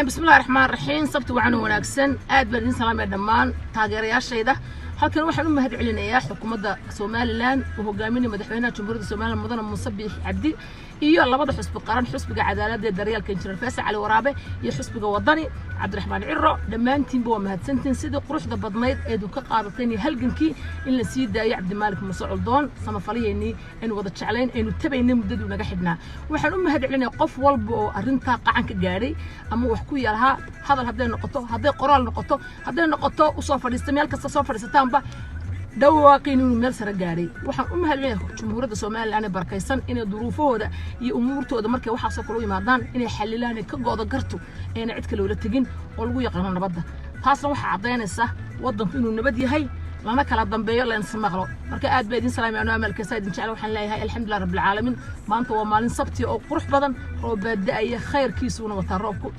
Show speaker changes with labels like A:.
A: بسم الله الرحمن الرحيم صبت وعنو وناكسن آد بردين سلام يا دمان تاغيريا شيدا halkan waxaan u mahad celinayaa xukuumadda Soomaaliland oo hogaaminaya madaxweynaha Jamhuuriyadda Soomaaliland mudane Muuse Biixi Cabdi iyo labada xisbi qaran xisbiga cadaaladda ee daryeelka injineer Faysal Cali Waraabe iyo xisbiga wadani Cabdiraxmaan Ciro dhamaantiinba waa mahadsantiin sidii quruxda badnayd ee ka qaadatay halgankii in la sii daayo Cabdimaalik Muuse Culdoon samafaliyeenii in wada jeclayn aynu tabaynay muddadu naga xidhnaa waxaan u mahad celinayaa qof walba oo arinta qacan ka gaaray ama wax ku yaraha hadal haday noqoto haday qoraal noqoto haday noqoto u soo fadhiistay meel kasta soo fadhiistaan دواقين من سرقاري وحن هالعيه جمهورية الصومال بركيسان إن ظروفه ده يأمورته ده مركي وحصل كلوي معدان إن يحللاني كجودة قرته إن عد كلو للتجين والجو يقرن نبضه خاصة واحد عضين السه وضم فينه النبضي هاي لما كلا ضمبيه لين سمغلو مركي آد بعدين سلام على أمل كسيد إن شاء الله وحنلاقي هاي الحمد لله رب العالمين ما أنت ومالين صبتي أو قرح بدن وبدأ أي خير كيسون وترابكم